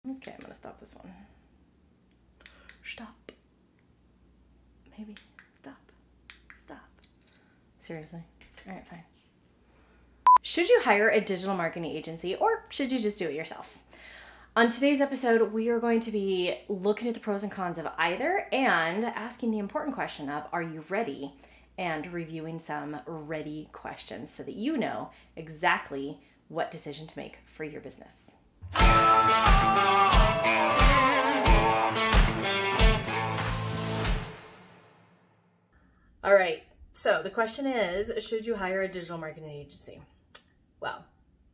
Okay, I'm gonna stop this one. Stop. Maybe. Stop. Stop. Seriously. All right, fine. Should you hire a digital marketing agency or should you just do it yourself? On today's episode, we are going to be looking at the pros and cons of either and asking the important question of, are you ready? And reviewing some ready questions so that you know exactly what decision to make for your business. All right, so the question is, should you hire a digital marketing agency? Well,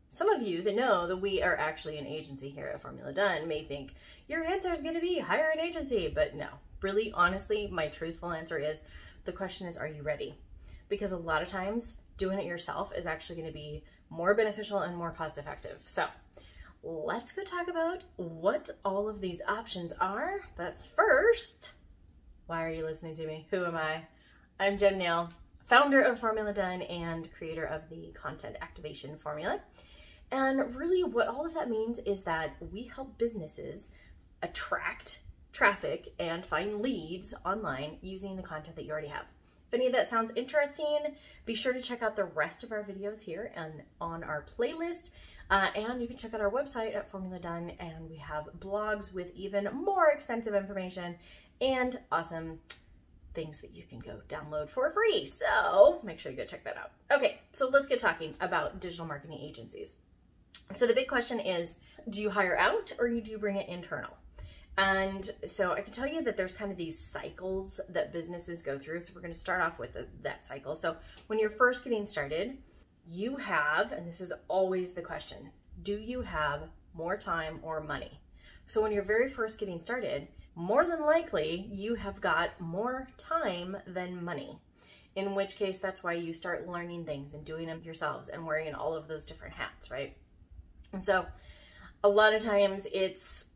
some of you that know that we are actually an agency here at Formula Done may think your answer is going to be hire an agency, but no, really, honestly, my truthful answer is the question is, are you ready? Because a lot of times doing it yourself is actually going to be more beneficial and more cost effective. So let's go talk about what all of these options are. But first, why are you listening to me? Who am I? I'm Jen Nail, founder of Formula Done and creator of the content activation formula. And really what all of that means is that we help businesses attract traffic and find leads online using the content that you already have. If any of that sounds interesting, be sure to check out the rest of our videos here and on our playlist. And you can check out our website at Formula Done, and we have blogs with even more extensive information and awesome things that you can go download for free. So make sure you go check that out. Okay, so let's get talking about digital marketing agencies. So the big question is, do you hire out or do you bring it internal? And so I can tell you that there's kind of these cycles that businesses go through. So we're going to start off with that cycle. So when you're first getting started, you have, and this is always the question, do you have more time or money? So when you're very first getting started, more than likely you have got more time than money, in which case that's why you start learning things and doing them yourselves and wearing all of those different hats, right? And so a lot of times it's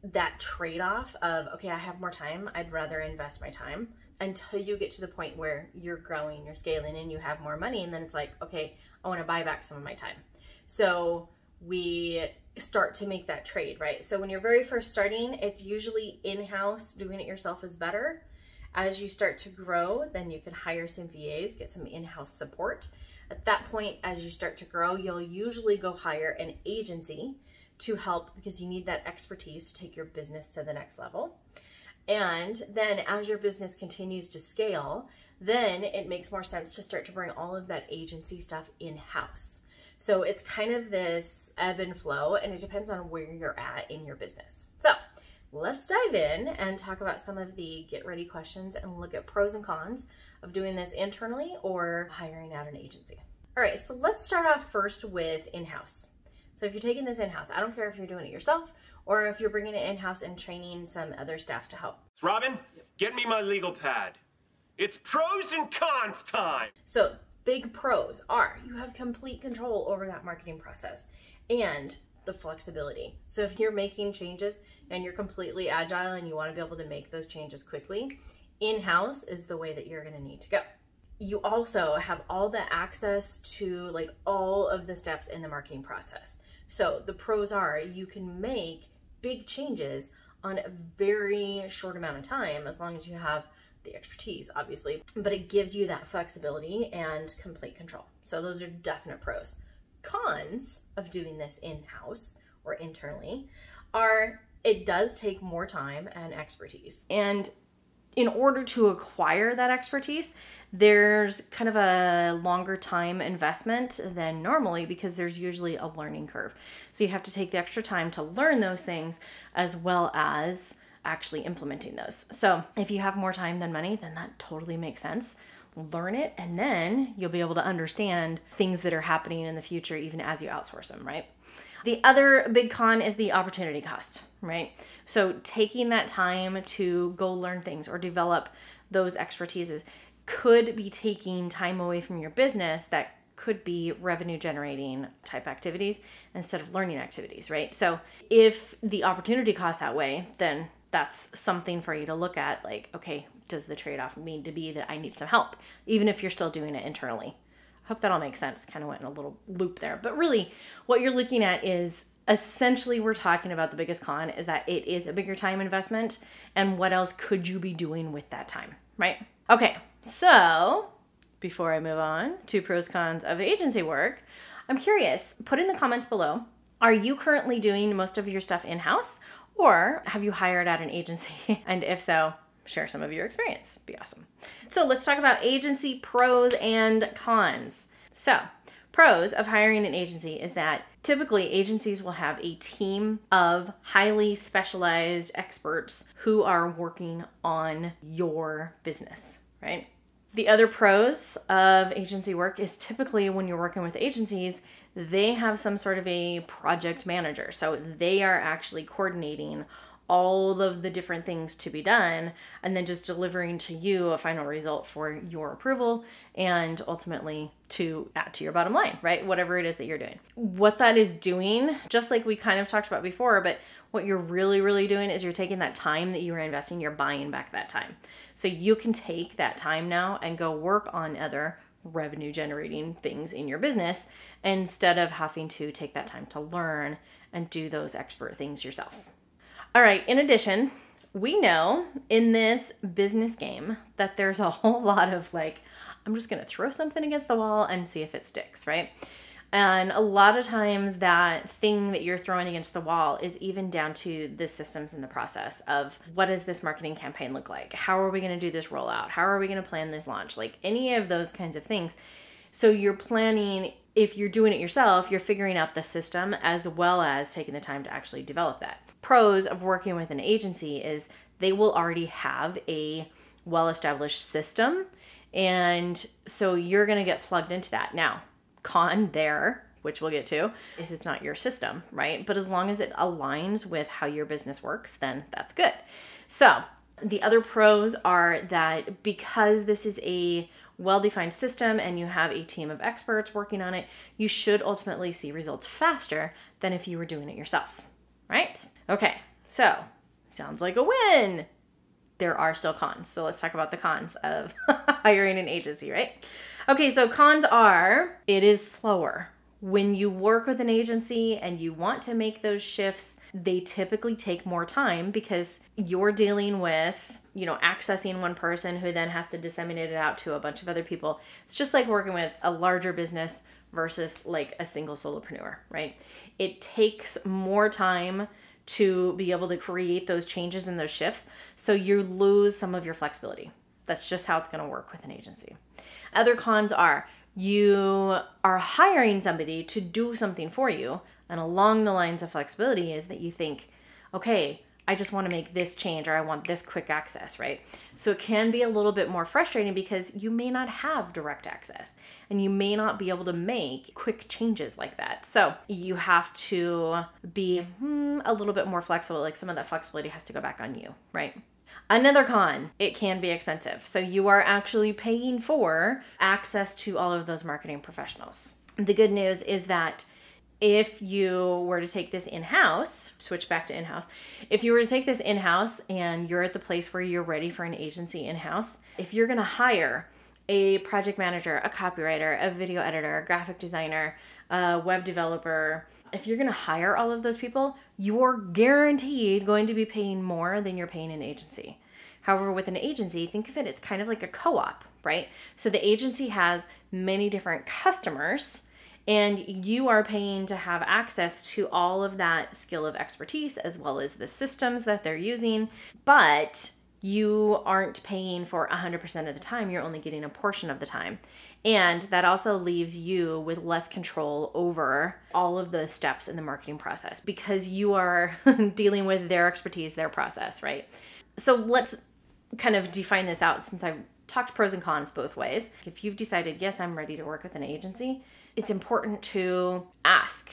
that trade-off of, okay, I have more time, I'd rather invest my time, until you get to the point where you're growing, you're scaling, and you have more money, and then it's like, okay, I want to buy back some of my time. So we start to make that trade, right? So when you're very first starting, it's usually in-house. Doing it yourself is better. As you start to grow, then you can hire some VAs, get some in-house support. At that point, as you start to grow, you'll usually go hire an agency to help, because you need that expertise to take your business to the next level. And then as your business continues to scale, then it makes more sense to start to bring all of that agency stuff in-house. So it's kind of this ebb and flow, and it depends on where you're at in your business. So let's dive in and talk about some of the get ready questions and look at pros and cons of doing this internally or hiring out an agency. All right, so let's start off first with in-house. So if you're taking this in-house, I don't care if you're doing it yourself or if you're bringing it in-house and training some other staff to help. Robin, get me my legal pad. It's pros and cons time. So big pros are you have complete control over that marketing process and the flexibility. So if you're making changes and you're completely agile and you want to be able to make those changes quickly, in-house is the way that you're going to need to go. You also have all the access to like all of the steps in the marketing process. So the pros are you can make big changes on a very short amount of time, as long as you have the expertise, obviously, but it gives you that flexibility and complete control. So those are definite pros. Cons of doing this in-house or internally are it does take more time and expertise. And in order to acquire that expertise, there's kind of a longer time investment than normally because there's usually a learning curve. So you have to take the extra time to learn those things as well as actually implementing those. So if you have more time than money, then that totally makes sense. Learn it, and then you'll be able to understand things that are happening in the future even as you outsource them, right? The other big con is the opportunity cost, right? So taking that time to go learn things or develop those expertises could be taking time away from your business that could be revenue generating type activities instead of learning activities, right? So if the opportunity costs outweigh, then that's something for you to look at, like, okay, does the trade-off need to be that I need some help, even if you're still doing it internally? Hope that all makes sense. Kind of went in a little loop there. But really, what you're looking at is essentially we're talking about the biggest con is that it is a bigger time investment. And what else could you be doing with that time, right? Okay, so before I move on to pros cons of agency work, I'm curious, put in the comments below, are you currently doing most of your stuff in-house or have you hired at an agency? And if so, share some of your experience. Be awesome. So let's talk about agency pros and cons. So pros of hiring an agency is that typically agencies will have a team of highly specialized experts who are working on your business, right? The other pros of agency work is typically when you're working with agencies, they have some sort of a project manager. So they are actually coordinating all of the different things to be done and then just delivering to you a final result for your approval and ultimately to add to your bottom line, right? Whatever it is that you're doing. What that is doing, just like we kind of talked about before, but what you're really doing is you're taking that time that you were investing, you're buying back that time. So you can take that time now and go work on other revenue generating things in your business instead of having to take that time to learn and do those expert things yourself. All right, in addition, we know in this business game that there's a whole lot of like, I'm just going to throw something against the wall and see if it sticks, right? And a lot of times that thing that you're throwing against the wall is even down to the systems and the process of what does this marketing campaign look like? How are we going to do this rollout? How are we going to plan this launch? Like any of those kinds of things. So you're planning, if you're doing it yourself, you're figuring out the system as well as taking the time to actually develop that. Pros of working with an agency is they will already have a well-established system. And so you're going to get plugged into that. Now, con there, which we'll get to, is it's not your system, right? But as long as it aligns with how your business works, then that's good. So the other pros are that because this is a well-defined system and you have a team of experts working on it, you should ultimately see results faster than if you were doing it yourself, right? Okay, so sounds like a win. There are still cons. So let's talk about the cons of hiring an agency, right? Okay, so cons are, it is slower. When you work with an agency and you want to make those shifts, they typically take more time because you're dealing with, accessing one person who then has to disseminate it out to a bunch of other people. It's just like working with a larger business versus like a single solopreneur, right? It takes more time to be able to create those changes and those shifts. So you lose some of your flexibility. That's just how it's going to work with an agency. Other cons are you are hiring somebody to do something for you. And along the lines of flexibility is that you think, okay, I just want to make this change or I want this quick access, right? So it can be a little bit more frustrating because you may not have direct access and you may not be able to make quick changes like that. So you have to be a little bit more flexible. Like some of that flexibility has to go back on you, right? Another con, it can be expensive. So you are actually paying for access to all of those marketing professionals. The good news is that if you were to take this in-house, switch back to in-house, if you were to take this in-house and you're at the place where you're ready for an agency in-house, if you're going to hire a project manager, a copywriter, a video editor, a graphic designer, a web developer, if you're going to hire all of those people, you're guaranteed going to be paying more than you're paying an agency. However, with an agency, think of it, it's kind of like a co-op, right? So the agency has many different customers and you are paying to have access to all of that skill of expertise as well as the systems that they're using, but you aren't paying for 100% of the time. You're only getting a portion of the time. And that also leaves you with less control over all of the steps in the marketing process because you are dealing with their expertise, their process, right? So let's kind of define this out since I've talked pros and cons both ways. If you've decided, yes, I'm ready to work with an agency, it's important to ask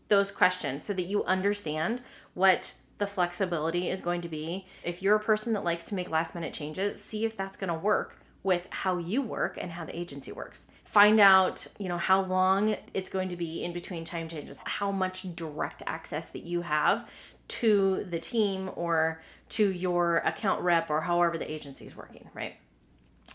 those questions so that you understand what the flexibility is going to be. If you're a person that likes to make last minute changes, see if that's going to work with how you work and how the agency works. Find out, how long it's going to be in between time changes, how much direct access that you have to the team or to your account rep or however the agency is working, right?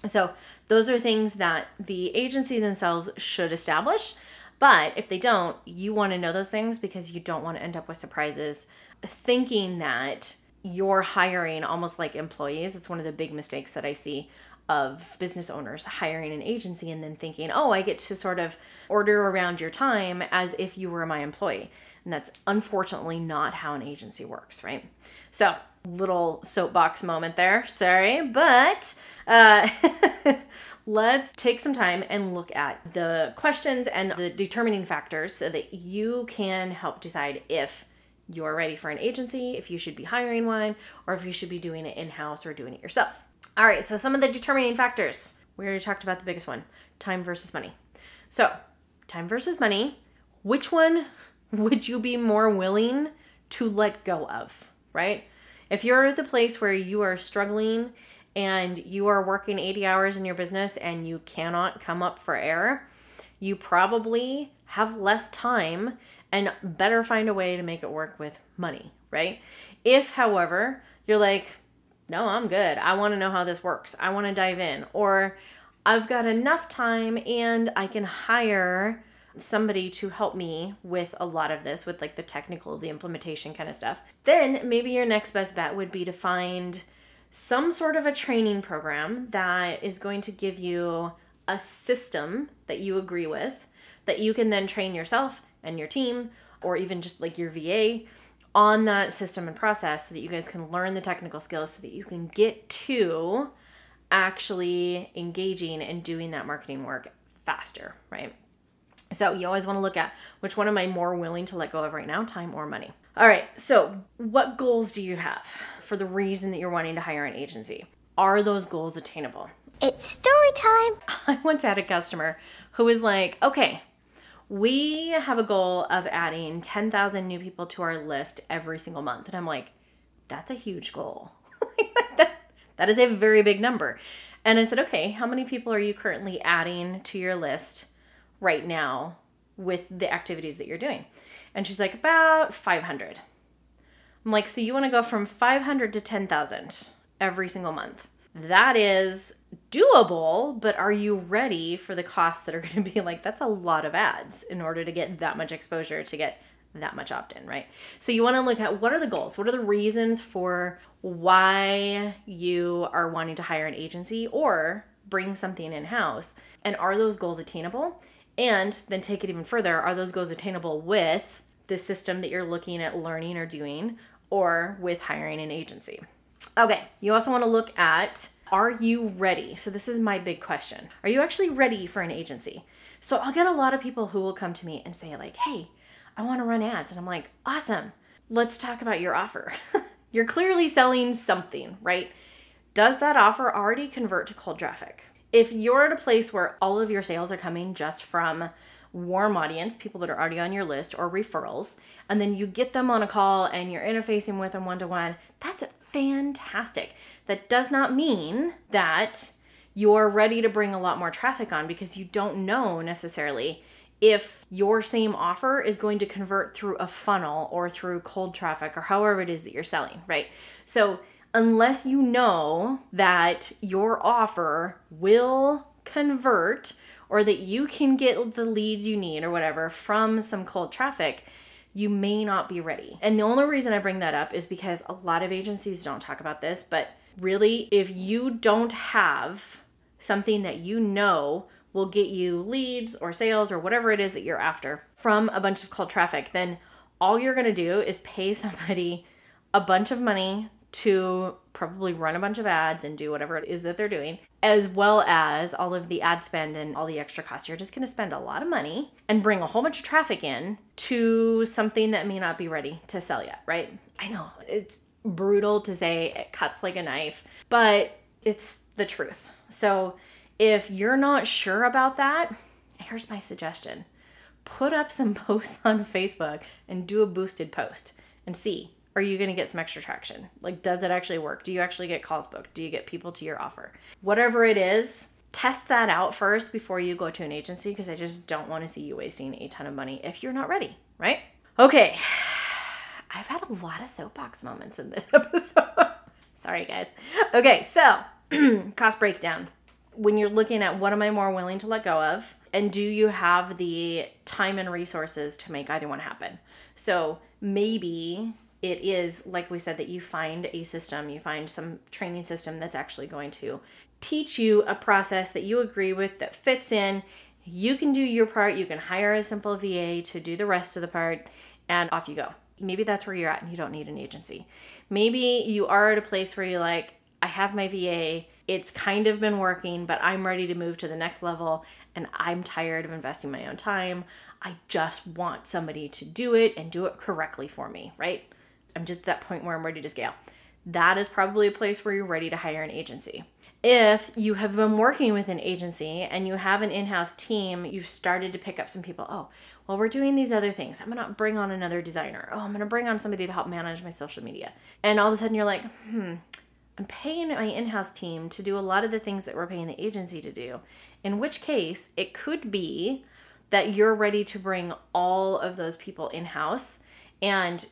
So those are things that the agency themselves should establish. But if they don't, you want to know those things because you don't want to end up with surprises thinking that you're hiring almost like employees. It's one of the big mistakes that I see of business owners hiring an agency and then thinking, oh, I get to sort of order around your time as if you were my employee. And that's unfortunately not how an agency works, right? So little soapbox moment there, sorry, but let's take some time and look at the questions and the determining factors so that you can help decide if you're ready for an agency, if you should be hiring one, or if you should be doing it in-house or doing it yourself. All right, so some of the determining factors. We already talked about the biggest one, time versus money. So time versus money, which one would you be more willing to let go of, right? If you're at the place where you are struggling and you are working 80 hours in your business and you cannot come up for air, you probably have less time and better find a way to make it work with money, right? If, however, you're like, no, I'm good. I want to know how this works. I want to dive in. Or I've got enough time and I can hire somebody to help me with a lot of this, with like the technical, the implementation kind of stuff. Then maybe your next best bet would be to find some sort of a training program that is going to give you a system that you agree with, that you can then train yourself and your team, or even just like your VA on that system and process so that you guys can learn the technical skills so that you can get to actually engaging and doing that marketing work faster, right? So you always want to look at which one am I more willing to let go of right now, time or money. All right, so what goals do you have for the reason that you're wanting to hire an agency? Are those goals attainable? It's story time. I once had a customer who was like, okay, we have a goal of adding 10,000 new people to our list every single month. And I'm like, that's a huge goal. That is a very big number. And I said, okay, how many people are you currently adding to your list right now with the activities that you're doing? And she's like, about 500. I'm like, so you want to go from 500 to 10,000 every single month? That is doable, but are you ready for the costs that are going to be like, that's a lot of ads in order to get that much exposure, to get that much opt-in, right? So you want to look at what are the goals? What are the reasons for why you are wanting to hire an agency or bring something in-house? And are those goals attainable? And then take it even further. Are those goals attainable with the system that you're looking at learning or doing, or with hiring an agency? Okay, you also want to look at, are you ready? So this is my big question. Are you actually ready for an agency? So I'll get a lot of people who will come to me and say like, hey, I want to run ads. And I'm like, awesome. Let's talk about your offer. You're clearly selling something, right? Does that offer already convert to cold traffic? If you're at a place where all of your sales are coming just from warm audience, people that are already on your list, or referrals, and then you get them on a call and you're interfacing with them one-to-one, that's fantastic. That does not mean that you're ready to bring a lot more traffic on, because you don't know necessarily if your same offer is going to convert through a funnel or through cold traffic or however it is that you're selling, right? So unless you know that your offer will convert or that you can get the leads you need or whatever from some cold traffic, you may not be ready. And the only reason I bring that up is because a lot of agencies don't talk about this, but really, if you don't have something that you know will get you leads or sales or whatever it is that you're after from a bunch of cold traffic, then all you're going to do is pay somebody a bunch of money to probably run a bunch of ads and do whatever it is that they're doing, as well as all of the ad spend and all the extra costs. You're just going to spend a lot of money and bring a whole bunch of traffic in to something that may not be ready to sell yet, right? I know it's brutal to say, it cuts like a knife, but it's the truth. So if you're not sure about that, here's my suggestion. Put up some posts on Facebook and do a boosted post and see, are you going to get some extra traction? Like, does it actually work? Do you actually get calls booked? Do you get people to your offer? Whatever it is, test that out first before you go to an agency, because I just don't want to see you wasting a ton of money if you're not ready, right? Okay, I've had a lot of soapbox moments in this episode. Sorry, guys. Okay, so cost breakdown. when you're looking at what am I more willing to let go of, and do you have the time and resources to make either one happen? So maybe it is, like we said, that you find a system, you find some training system that's actually going to teach you a process that you agree with, that fits in. You can do your part. You can hire a simple VA to do the rest of the part, and off you go. Maybe that's where you're at and you don't need an agency. Maybe you are at a place where you're like, I have my VA. It's kind of been working, but I'm ready to move to the next level and I'm tired of investing my own time. I just want somebody to do it and do it correctly for me, right? I'm just at that point where I'm ready to scale. That is probably a place where you're ready to hire an agency. If you have been working with an agency and you have an in-house team, you've started to pick up some people. Oh, well, we're doing these other things. I'm going to bring on another designer. Oh, I'm going to bring on somebody to help manage my social media. And all of a sudden you're like, I'm paying my in-house team to do a lot of the things that we're paying the agency to do. In which case, it could be that you're ready to bring all of those people in-house. And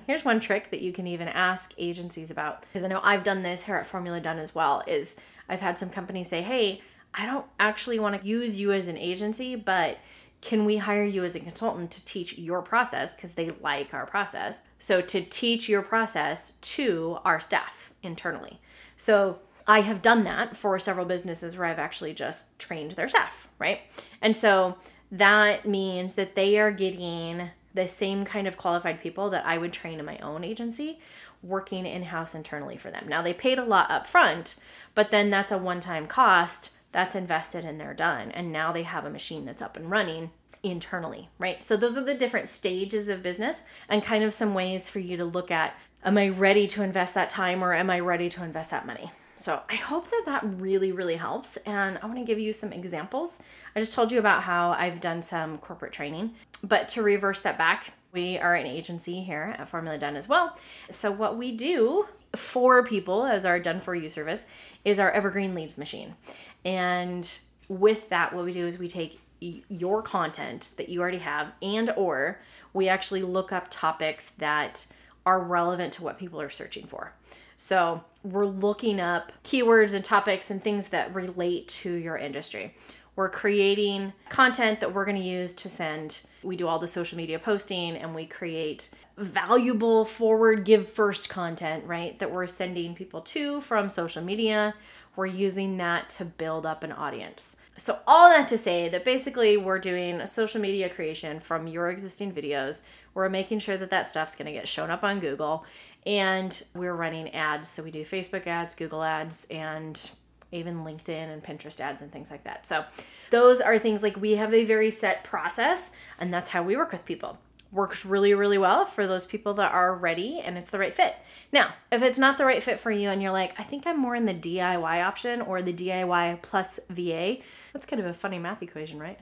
here's one trick that you can even ask agencies about, because I know I've done this here at Formula Done as well, is I've had some companies say, hey, I don't actually want to use you as an agency, but can we hire you as a consultant to teach your process? Because they like our process. So to teach your process to our staff internally. So I have done that for several businesses where I've actually just trained their staff, right? And so that means that they are getting the same kind of qualified people that I would train in my own agency working in-house internally for them. Now they paid a lot up front, but then that's a one-time cost that's invested and they're done. And now they have a machine that's up and running internally, right? So those are the different stages of business and kind of some ways for you to look at, am I ready to invest that time or am I ready to invest that money? So I hope that that really, really helps. And I want to give you some examples. I just told you about how I've done some corporate training, but to reverse that back, we are an agency here at Formula Done as well. So what we do for people as our done for you service is our evergreen leads machine. And with that, what we do is we take your content that you already have or we actually look up topics that are relevant to what people are searching for. So we're looking up keywords and topics and things that relate to your industry. We're creating content that we're going to use to send. We do all the social media posting and we create valuable forward, give first content, right? That we're sending people to from social media. We're using that to build up an audience. So all that to say that basically we're doing a social media creation from your existing videos. We're making sure that that stuff's going to get shown up on Google, and we're running ads. So we do Facebook ads, Google ads, and even LinkedIn and Pinterest ads and things like that. So those are things like we have a very set process, and that's how we work with people. Works really, really well for those people that are ready and it's the right fit. Now, if it's not the right fit for you and you're like, I think I'm more in the DIY option or the DIY plus VA, that's kind of a funny math equation, right?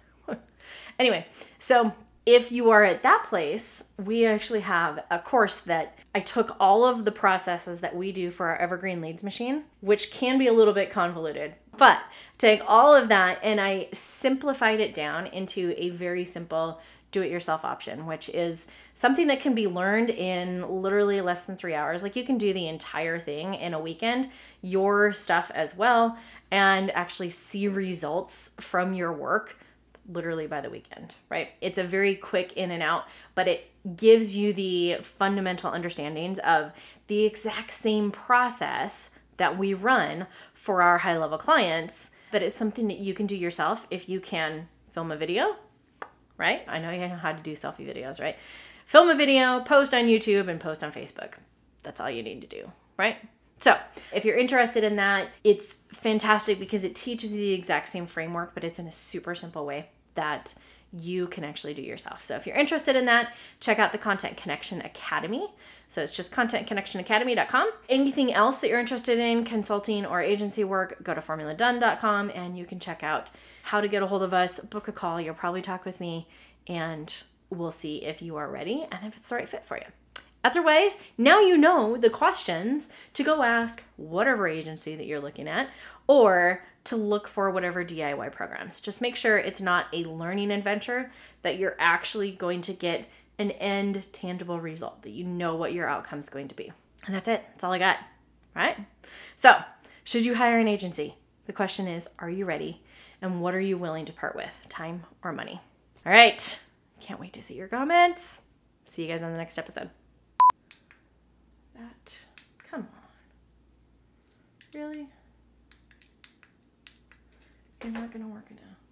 Anyway, so if you are at that place, we actually have a course that I took all of the processes that we do for our Evergreen Leads machine, which can be a little bit convoluted, but take all of that and I simplified it down into a very simple do-it-yourself option, which is something that can be learned in literally less than 3 hours. Like you can do the entire thing in a weekend, your stuff as well, and actually see results from your work literally by the weekend, right? It's a very quick in and out, but it gives you the fundamental understandings of the exact same process that we run for our high-level clients, but it's something that you can do yourself if you can film a video, right? I know you know how to do selfie videos, right? Film a video, post on YouTube, and post on Facebook. That's all you need to do, right? So if you're interested in that, it's fantastic because it teaches you the exact same framework, but it's in a super simple way that you can actually do yourself. So if you're interested in that, check out the Content Connection Academy. So it's just contentconnectionacademy.com. Anything else that you're interested in, consulting or agency work, go to formuladone.com and you can check out how to get a hold of us, book a call. You'll probably talk with me and we'll see if you are ready and if it's the right fit for you. Otherwise, now you know the questions to go ask whatever agency that you're looking at or to look for whatever DIY programs. Just make sure it's not a learning adventure, that you're actually going to get an end tangible result, that you know what your outcome is going to be. And that's it. That's all I got. All right? So, should you hire an agency? The question is, are you ready? And what are you willing to part with, time or money? All right. Can't wait to see your comments. See you guys on the next episode. Come on. Really? You're not going to work it out.